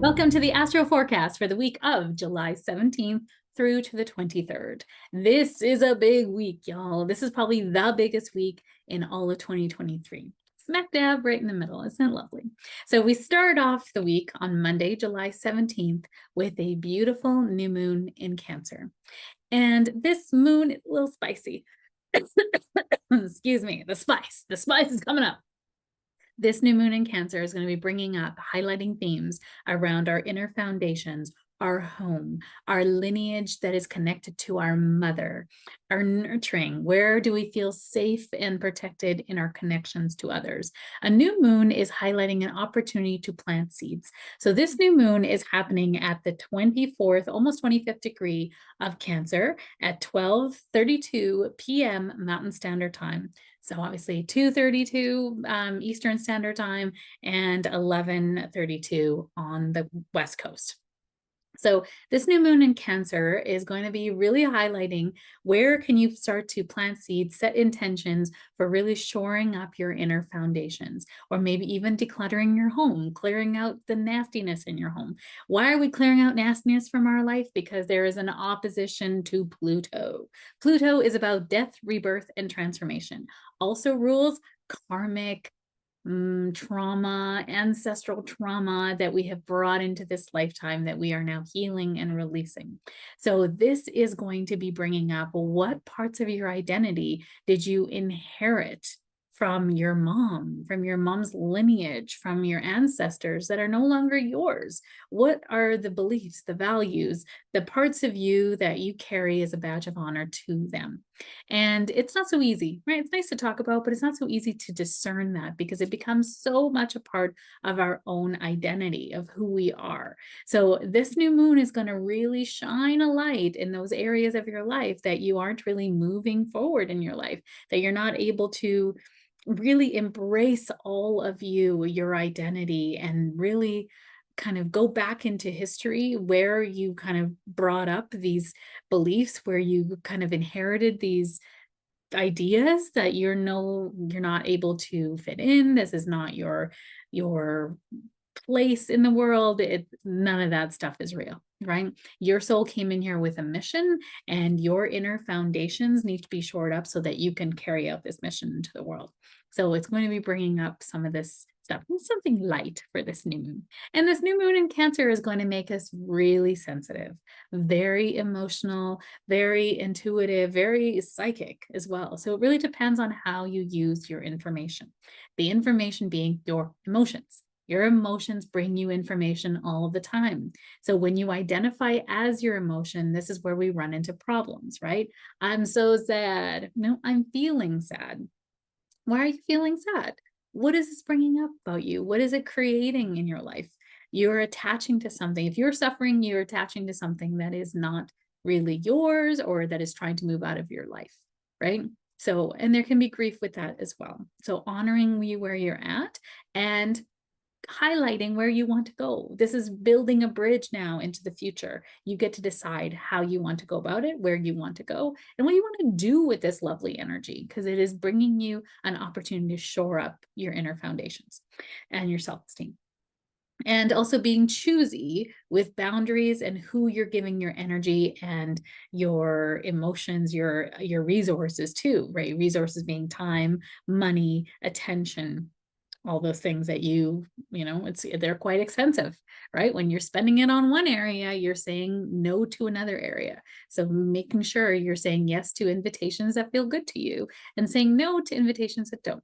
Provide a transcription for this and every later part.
Welcome to the Astro Forecast for the week of July 17th through to the 23rd. This is a big week, y'all. This is probably the biggest week in all of 2023. Smack dab right in the middle. Isn't it lovely? So we start off the week on Monday, July 17th, with a beautiful new moon in Cancer. And this moon is a little spicy. Excuse me, the spice is coming up. This new moon in Cancer is going to be bringing up, highlighting themes around our inner foundations, our home, our lineage that is connected to our mother, our nurturing. Where do we feel safe and protected in our connections to others? A new moon is highlighting an opportunity to plant seeds. So this new moon is happening at the 24th, almost 25th degree of Cancer at 12:32 p.m. Mountain Standard Time. So obviously 2:32 Eastern Standard Time and 11:32 on the West Coast. So this new moon in Cancer is going to be really highlighting where can you start to plant seeds, set intentions for really shoring up your inner foundations, or maybe even decluttering your home, clearing out the nastiness in your home. Why are we clearing out nastiness from our life? Because there is an opposition to Pluto. Pluto is about death, rebirth, and transformation. Also rules karmic trauma, ancestral trauma that we have brought into this lifetime that we are now healing and releasing. So this is going to be bringing up what parts of your identity did you inherit from your mom, from your mom's lineage, from your ancestors that are no longer yours? What are the beliefs, the values, the parts of you that you carry as a badge of honor to them? And it's not so easy, right? It's nice to talk about, but it's not so easy to discern that because it becomes so much a part of our own identity of who we are. So this new moon is going to really shine a light in those areas of your life that you aren't really moving forward in your life, that you're not able to really embrace all of you, your identity, and really kind of go back into history where you kind of brought up these beliefs, where you kind of inherited these ideas that you're not able to fit in. This is not your place in the world. None of that stuff is real, right? Your soul came in here with a mission, and your inner foundations need to be shored up so that you can carry out this mission into the world. So it's going to be bringing up some of this stuff, something light for this new moon. And this new moon in Cancer is going to make us really sensitive, very emotional, very intuitive, very psychic as well. So it really depends on how you use your information. The information being your emotions. Your emotions bring you information all the time. So when you identify as your emotion, this is where we run into problems, right? I'm so sad. No, I'm feeling sad. Why are you feeling sad? What is this bringing up about you? What is it creating in your life? You're attaching to something. If you're suffering, you're attaching to something that is not really yours or that is trying to move out of your life, right? So, and there can be grief with that as well. So honoring you where you're at and highlighting where you want to go. This is building a bridge now into the future. You get to decide how you want to go about it, where you want to go, and what you want to do with this lovely energy, because it is bringing you an opportunity to shore up your inner foundations and your self-esteem. And also being choosy with boundaries and who you're giving your energy and your emotions, your resources to, right? Resources being time, money, attention, all those things that they're quite expensive, right? When you're spending it on one area, you're saying no to another area. So making sure you're saying yes to invitations that feel good to you and saying no to invitations that don't.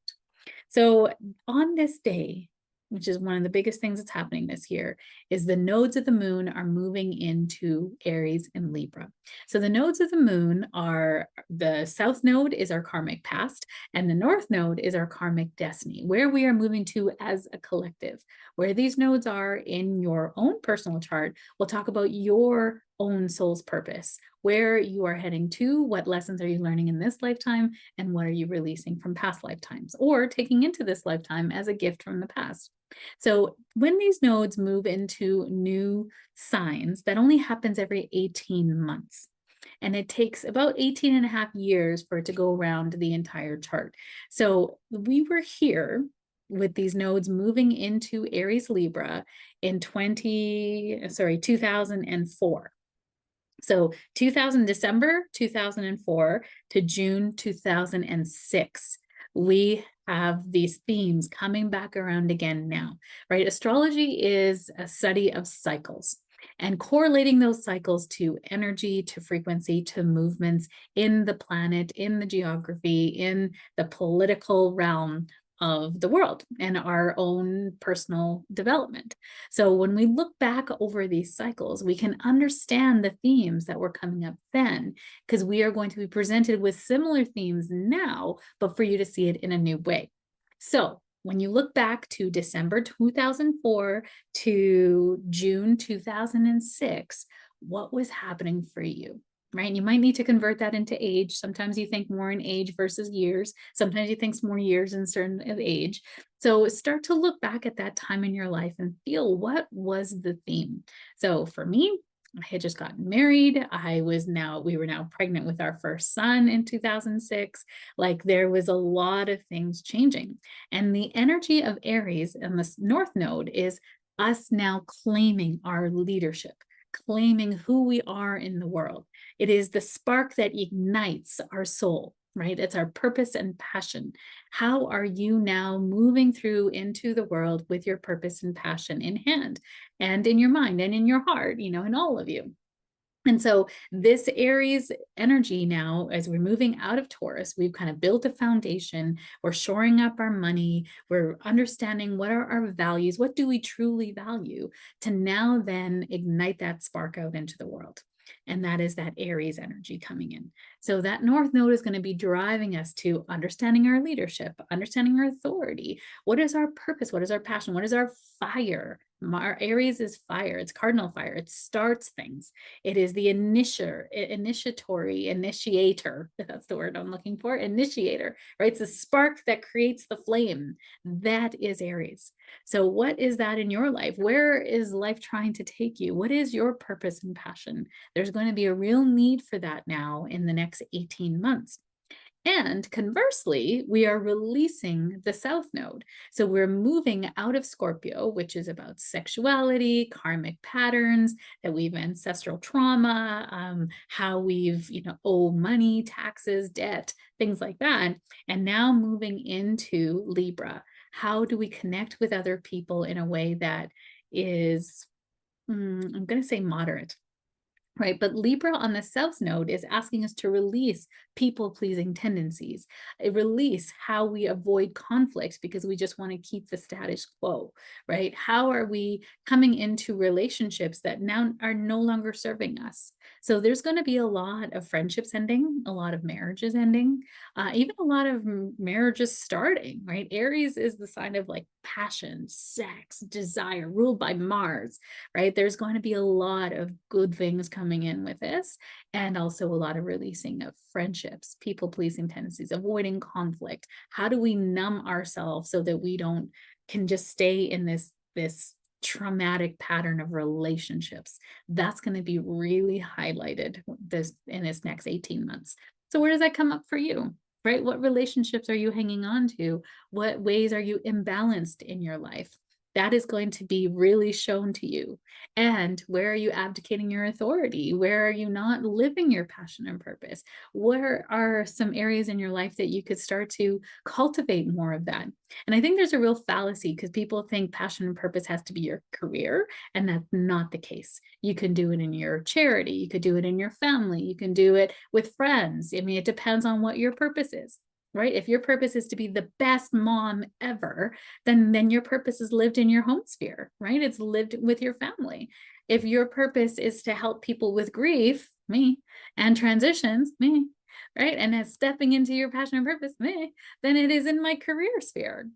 So on this day, which is one of the biggest things that's happening this year, is the nodes of the moon are moving into Aries and Libra. So the nodes of the moon are, the south node is our karmic past, and the north node is our karmic destiny, where we are moving to as a collective. Where these nodes are in your own personal chart, we'll talk about your own soul's purpose, where you are heading to, what lessons are you learning in this lifetime, and what are you releasing from past lifetimes or taking into this lifetime as a gift from the past. So when these nodes move into new signs, that only happens every 18 months. And it takes about 18 and a half years for it to go around the entire chart. So we were here with these nodes moving into Aries Libra in 2004. So 2000, December 2004 to June 2006, we have these themes coming back around again now, right? Astrology is a study of cycles and correlating those cycles to energy, to frequency, to movements in the planet, in the geography, in the political realm of the world and our own personal development. So when we look back over these cycles, we can understand the themes that were coming up then, because we are going to be presented with similar themes now, but for you to see it in a new way. So when you look back to December 2004 to June 2006, what was happening for you? Right? You might need to convert that into age. Sometimes you think more in age versus years. Sometimes you think more years in certain of age. So start to look back at that time in your life and feel, what was the theme? So for me, I had just gotten married. We were now pregnant with our first son in 2006. Like, there was a lot of things changing. And the energy of Aries and the North Node is us now claiming our leadership, claiming who we are in the world. It is the spark that ignites our soul, right? It's our purpose and passion. How are you now moving through into the world with your purpose and passion in hand and in your mind and in your heart, in all of you? And so this Aries energy now, as we're moving out of Taurus, we've kind of built a foundation. We're shoring up our money. We're understanding what are our values. What do we truly value, to now then ignite that spark out into the world? And that is that Aries energy coming in. So that North Node is going to be driving us to understanding our leadership, understanding our authority. What is our purpose? What is our passion? What is our fire? Our Aries is fire. It's cardinal fire. It starts things. It is the initiator. That's the word I'm looking for. Initiator, right? It's the spark that creates the flame. That is Aries. So what is that in your life? Where is life trying to take you? What is your purpose and passion? There's going to be a real need for that now in the next 18 months. And conversely, we are releasing the South Node. So we're moving out of Scorpio, which is about sexuality, karmic patterns, that we've ancestral trauma, how we've, owe money, taxes, debt, things like that. And now moving into Libra. How do we connect with other people in a way that is, I'm going to say moderate? Right. But Libra on the South Node is asking us to release people-pleasing tendencies, release how we avoid conflict because we just want to keep the status quo, right? How are we coming into relationships that now are no longer serving us? So there's going to be a lot of friendships ending, a lot of marriages ending, even a lot of marriages starting, right? Aries is the sign of like passion, sex, desire, ruled by Mars, right? There's going to be a lot of good things coming in with this, and also a lot of releasing of friendships, people-pleasing tendencies, avoiding conflict. How do we numb ourselves so that we can just stay in this traumatic pattern of relationships? That's going to be really highlighted in this next 18 months. So where does that come up for you? Right? What relationships are you hanging on to? What ways are you imbalanced in your life? That is going to be really shown to you. And where are you abdicating your authority? Where are you not living your passion and purpose? Where are some areas in your life that you could start to cultivate more of that? And I think there's a real fallacy because people think passion and purpose has to be your career, and that's not the case. You can do it in your charity. You could do it in your family. You can do it with friends. I mean, it depends on what your purpose is. Right? If your purpose is to be the best mom ever, then your purpose is lived in your home sphere, right? It's lived with your family. If your purpose is to help people with grief, me, and transitions, me, right? And as stepping into your passion and purpose, me, then it is in my career sphere.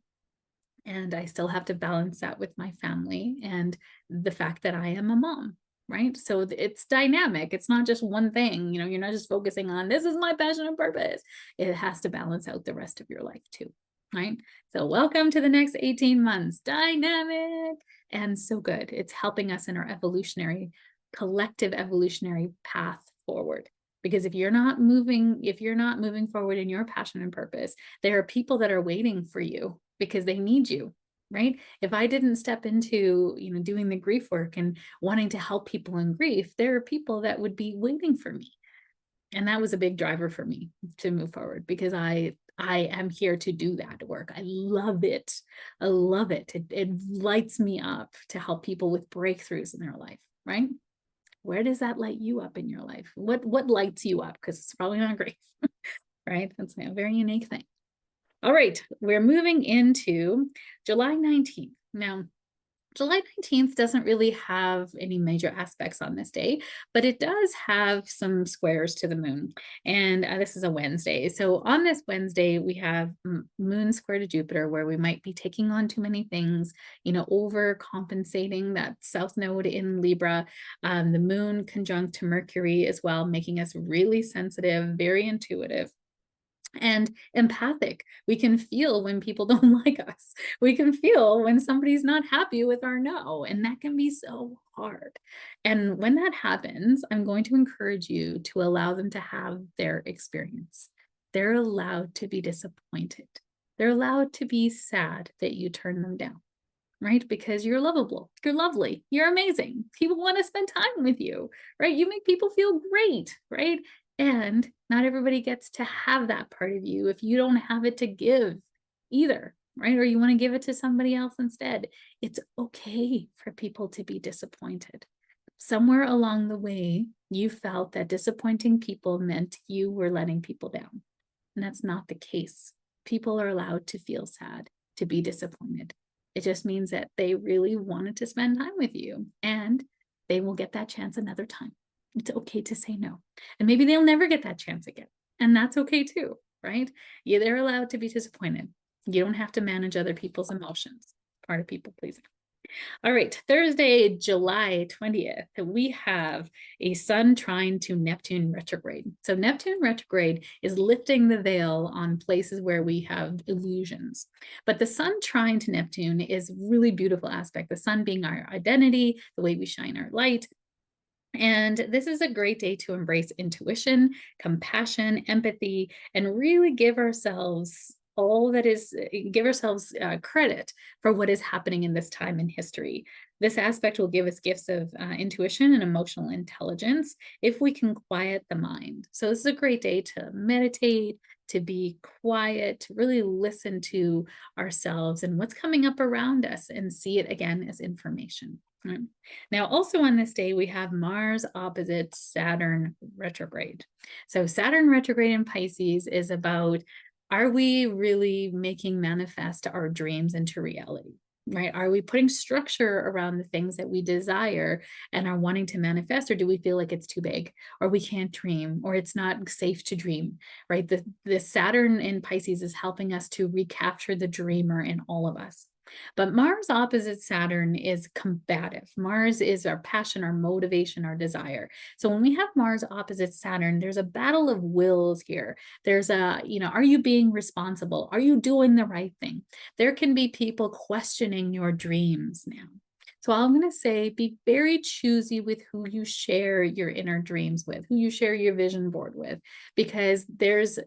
And I still have to balance that with my family and the fact that I am a mom. Right? So it's dynamic. It's not just one thing. You're not just focusing on this is my passion and purpose. It has to balance out the rest of your life too. Right? So welcome to the next 18 months. Dynamic and so good. It's helping us in our collective evolutionary path forward. Because if you're not moving forward in your passion and purpose, there are people that are waiting for you because they need you, right? If I didn't step into, doing the grief work and wanting to help people in grief, there are people that would be waiting for me. And that was a big driver for me to move forward, because I am here to do that work. I love it. I love it. It lights me up to help people with breakthroughs in their life, right? Where does that light you up in your life? What lights you up? Because it's probably not grief, right? That's a very unique thing. All right, we're moving into July 19th. Now, July 19th doesn't really have any major aspects on this day, but it does have some squares to the moon. And this is a Wednesday. So on this Wednesday, we have moon square to Jupiter, where we might be taking on too many things, overcompensating that south node in Libra. The moon conjunct to Mercury as well, making us really sensitive, very intuitive, and empathic. We can feel when people don't like us. We can feel when somebody's not happy with our no, and that can be so hard. And when that happens, I'm going to encourage you to allow them to have their experience. They're allowed to be disappointed. They're allowed to be sad that you turn them down, right? Because you're lovable, you're lovely, you're amazing. People want to spend time with you, right? You make people feel great, right? And not everybody gets to have that part of you if you don't have it to give either, right? Or you want to give it to somebody else instead. It's okay for people to be disappointed. Somewhere along the way, you felt that disappointing people meant you were letting people down. And that's not the case. People are allowed to feel sad, to be disappointed. It just means that they really wanted to spend time with you, and they will get that chance another time. It's okay to say no. And maybe they'll never get that chance again. And that's okay too, right? Yeah, they're allowed to be disappointed. You don't have to manage other people's emotions. Part of people pleasing. All right, Thursday, July 20th, we have a Sun trine to Neptune retrograde. So Neptune retrograde is lifting the veil on places where we have illusions. But the Sun trine to Neptune is a really beautiful aspect. The Sun being our identity, the way we shine our light. And this is a great day to embrace intuition, compassion, empathy, and really give ourselves credit for what is happening in this time in history. This aspect will give us gifts of intuition and emotional intelligence if we can quiet the mind. So this is a great day to meditate, to be quiet, to really listen to ourselves and what's coming up around us, and see it again as information. Now, also on this day, we have Mars opposite Saturn retrograde. So Saturn retrograde in Pisces is about, are we really making manifest our dreams into reality? Right? Are we putting structure around the things that we desire and are wanting to manifest, or do we feel like it's too big, or we can't dream, or it's not safe to dream, right? The Saturn in Pisces is helping us to recapture the dreamer in all of us. But Mars opposite Saturn is combative. Mars is our passion, our motivation, our desire. So when we have Mars opposite Saturn, there's a battle of wills here. There's are you being responsible? Are you doing the right thing? There can be people questioning your dreams now. So I'm going to say, be very choosy with who you share your inner dreams with, who you share your vision board with, because there's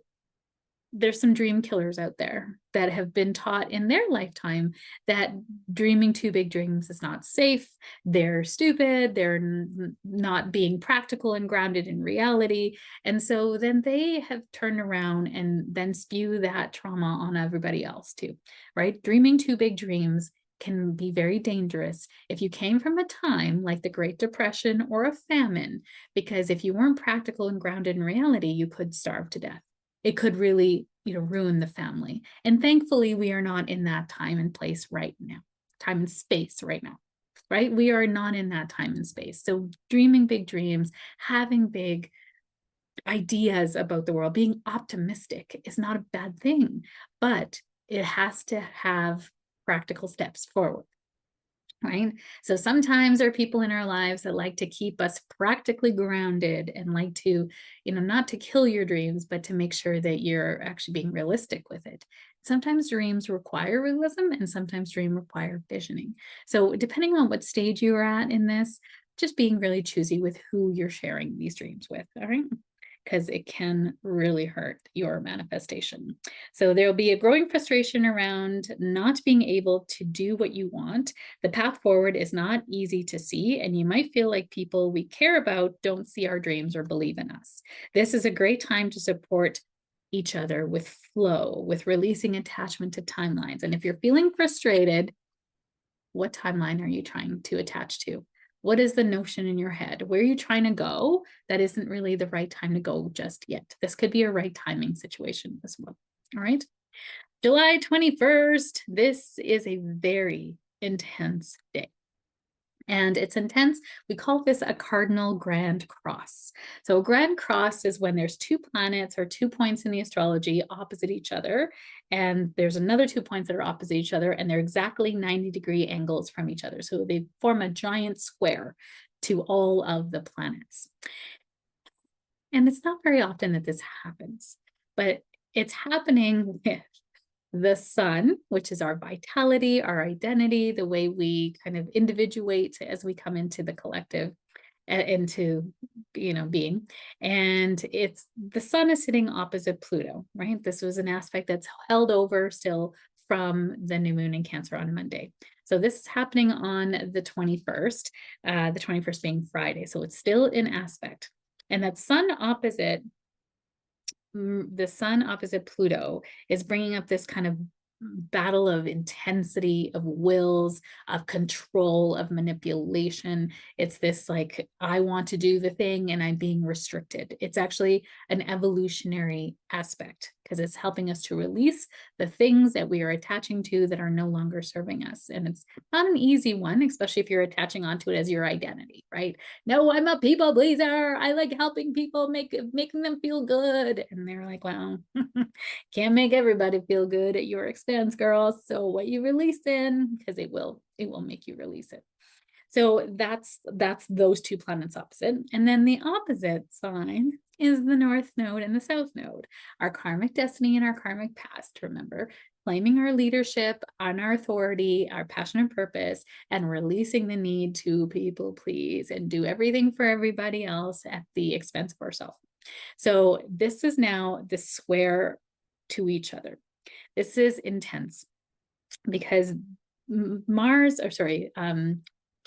some dream killers out there that have been taught in their lifetime that dreaming too big dreams is not safe. They're stupid. They're not being practical and grounded in reality. And so then they have turned around and then spew that trauma on everybody else too, right? Dreaming too big dreams can be very dangerous if you came from a time like the Great Depression or a famine, because if you weren't practical and grounded in reality, you could starve to death. It could really, ruin the family. And thankfully, we are not in that time and place right now, time and space right now, right? We are not in that time and space. So dreaming big dreams, having big ideas about the world, being optimistic is not a bad thing, but it has to have practical steps forward. Right? So sometimes there are people in our lives that like to keep us practically grounded and like to, not to kill your dreams, but to make sure that you're actually being realistic with it. Sometimes dreams require realism and sometimes dreams require visioning. So depending on what stage you're at in this, just being really choosy with who you're sharing these dreams with. All right. because it can really hurt your manifestation. So there'll be a growing frustration around not being able to do what you want. The path forward is not easy to see, and you might feel like people we care about don't see our dreams or believe in us. This is a great time to support each other with flow, with releasing attachment to timelines. And if you're feeling frustrated, what timeline are you trying to attach to? What is the notion in your head? Where are you trying to go? That isn't really the right time to go just yet. This could be a right timing situation as well. All right. July 21st. This is a very intense day. And it's intense. We call this a cardinal grand cross. So a grand cross is when there's two planets or 2 points in the astrology opposite each other. And there's another 2 points that are opposite each other, and they're exactly 90-degree angles from each other. So they form a giant square to all of the planets. And it's not very often that this happens, but it's happening with the sun, which is our vitality, our identity, the way we kind of individuate as we come into the collective, into being. And it's the sun is sitting opposite Pluto, right? This was an aspect that's held over still from the new moon in Cancer on Monday. So this is happening on the 21st, the 21st being Friday. So it's still in aspect. And that sun opposite Pluto is bringing up this kind of battle of intensity, of wills, of control, of manipulation. It's this like, I want to do the thing and I'm being restricted. It's actually an evolutionary aspect because it's helping us to release the things that we are attaching to that are no longer serving us. And it's not an easy one, especially if you're attaching onto it as your identity, right? No, I'm a people pleaser. I like helping people, making them feel good. And they're like, well, can't make everybody feel good at your expense, girl. So what you release in, because it will make you release it. So that's those two planets opposite. And then the opposite sign is the North Node and the South Node, our karmic destiny and our karmic past. Remember, claiming our leadership on our authority, our passion and purpose, and releasing the need to people please and do everything for everybody else at the expense of ourselves. So this is now the square to each other. This is intense because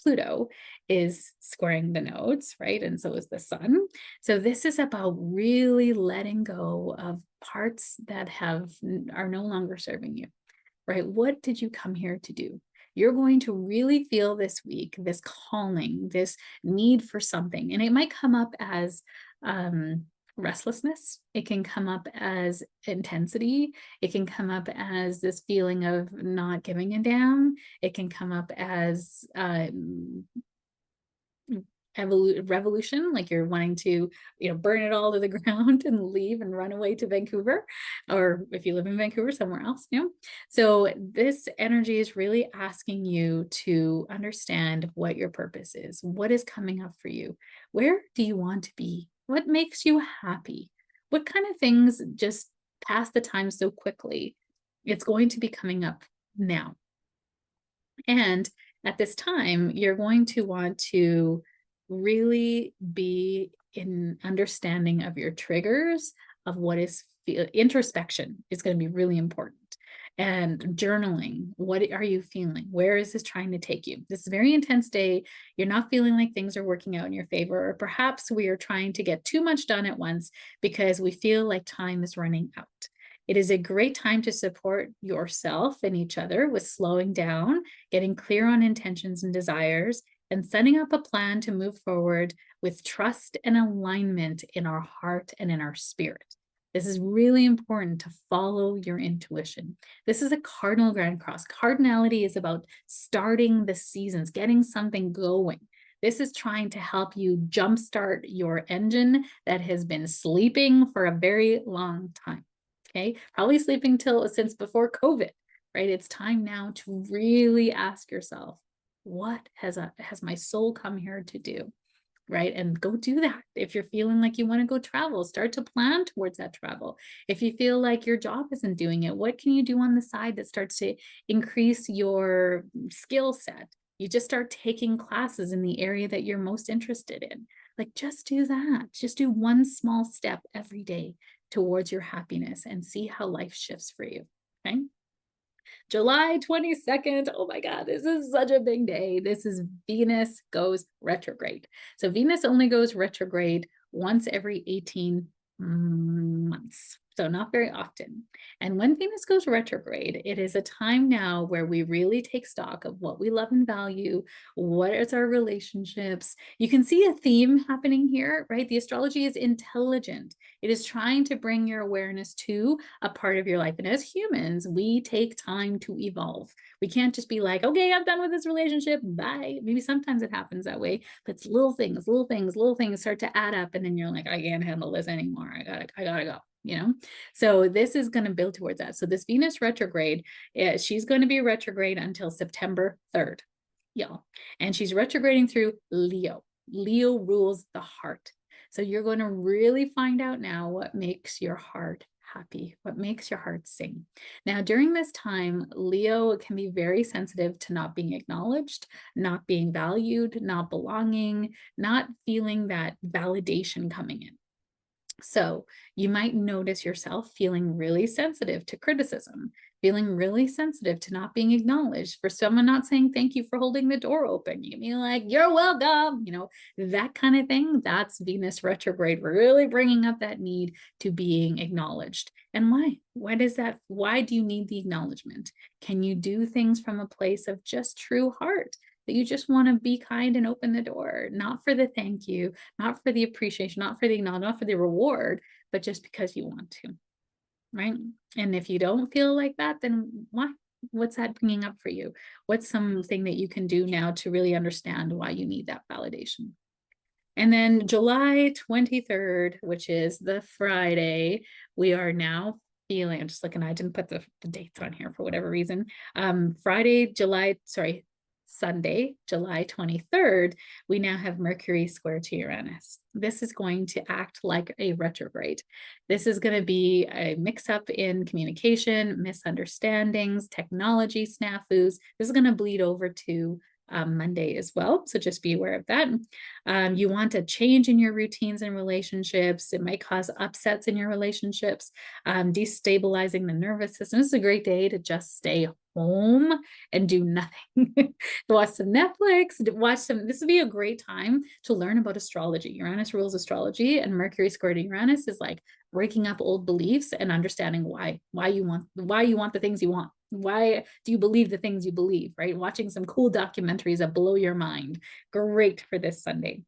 Pluto is squaring the nodes, right? And so is the sun. So this is about really letting go of parts that are no longer serving you, right? What did you come here to do? You're going to really feel this week, this calling, this need for something. And it might come up as restlessness. It can come up as intensity. It can come up as this feeling of not giving a damn. It can come up as revolution, like you're wanting to, burn it all to the ground and leave and run away to Vancouver, or if you live in Vancouver, somewhere else, So this energy is really asking you to understand what your purpose is, what is coming up for you, where do you want to be, what makes you happy, what kind of things just pass the time so quickly. It's going to be coming up now. And at this time, you're going to want to really be in understanding of your triggers, of what is introspection is going to be really important. And journaling, what are you feeling? Where is this trying to take you? This is a very intense day. You're not feeling like things are working out in your favor, or perhaps we are trying to get too much done at once because we feel like time is running out. It is a great time to support yourself and each other with slowing down, getting clear on intentions and desires, and setting up a plan to move forward with trust and alignment in our heart and in our spirit. This is really important to follow your intuition. This is a cardinal grand cross. Cardinality is about starting the seasons, getting something going. This is trying to help you jumpstart your engine that has been sleeping for a very long time. Okay, probably sleeping since before COVID, right? It's time now to really ask yourself, what has my soul come here to do, right? And go do that. If you're feeling like you want to go travel, start to plan towards that travel. If you feel like your job isn't doing it, what can you do on the side that starts to increase your skill set? You just start taking classes in the area that you're most interested in. Like, just do that. Just do one small step every day towards your happiness and see how life shifts for you. Okay. July 22nd. Oh my God, this is such a big day. This is Venus goes retrograde. So Venus only goes retrograde once every 18 months. So not very often. And when Venus goes retrograde, it is a time now where we really take stock of what we love and value. What is our relationships? You can see a theme happening here, right? The astrology is intelligent. It is trying to bring your awareness to a part of your life. And as humans, we take time to evolve. We can't just be like, okay, I'm done with this relationship. Bye. Maybe sometimes it happens that way, but it's little things start to add up. And then you're like, I can't handle this anymore. I gotta go. So this is going to build towards that. So this Venus retrograde, she's going to be retrograde until September 3rd, y'all. And she's retrograding through Leo. Leo rules the heart. So you're going to really find out now what makes your heart happy, what makes your heart sing. Now, during this time, Leo can be very sensitive to not being acknowledged, not being valued, not belonging, not feeling that validation coming in. So you might notice yourself feeling really sensitive to criticism, feeling really sensitive to not being acknowledged, for someone not saying thank you for holding the door open. You mean like, you're welcome, that kind of thing. That's Venus retrograde, really bringing up that need to being acknowledged. And why? Why does that? Why do you need the acknowledgement? Can you do things from a place of just true heart? That you just want to be kind and open the door, not for the thank you, not for the appreciation, not for the acknowledgement, not for the reward, but just because you want to, right? And if you don't feel like that, then why? What's that bringing up for you? What's something that you can do now to really understand why you need that validation? And then July 23rd, which is the Friday, we are now feeling, I'm just looking, I didn't put the dates on here for whatever reason. Sunday, July 23rd, we now have Mercury square to Uranus. This is going to act like a retrograde. This is going to be a mix-up in communication, misunderstandings, technology snafus. This is going to bleed over to Monday as well. So just be aware of that. You want a change in your routines and relationships. It might cause upsets in your relationships, destabilizing the nervous system. This is a great day to just stay home and do nothing. Watch some Netflix, this would be a great time to learn about astrology. Uranus rules astrology, and Mercury squared to Uranus is like breaking up old beliefs and understanding why you want the things you want. Why do you believe the things you believe, right? Watching some cool documentaries that blow your mind. Great for this Sunday.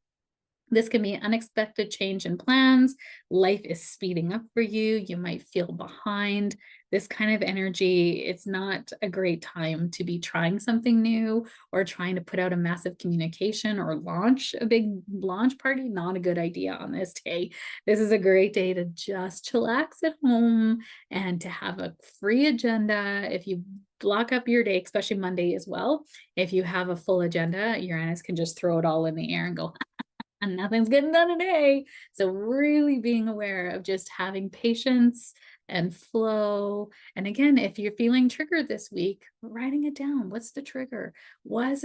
This can be unexpected change in plans. Life is speeding up for you. You might feel behind. This kind of energy, it's not a great time to be trying something new or trying to put out a massive communication or launch a big launch party. Not a good idea on this day. This is a great day to just chillax at home and to have a free agenda. If you block up your day, especially Monday as well, if you have a full agenda, Uranus can just throw it all in the air and go, and nothing's getting done today. So really being aware of just having patience and flow. And again, if you're feeling triggered this week, writing it down. What's the trigger? What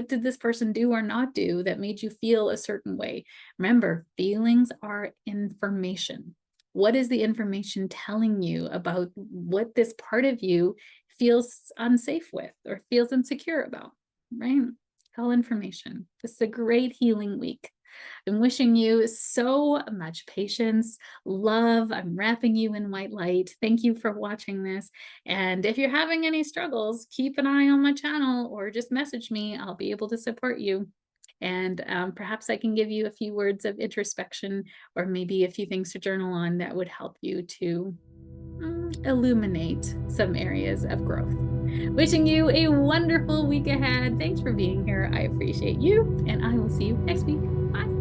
did this person do or not do that made you feel a certain way? Remember, feelings are information. What is the information telling you about what this part of you feels unsafe with or feels insecure about, right? All information. This is a great healing week. I'm wishing you so much patience, love. I'm wrapping you in white light. Thank you for watching this. And if you're having any struggles, keep an eye on my channel or just message me. I'll be able to support you. And perhaps I can give you a few words of introspection or maybe a few things to journal on that would help you to illuminate some areas of growth. Wishing you a wonderful week ahead. Thanks for being here. I appreciate you, and I will see you next week. Bye.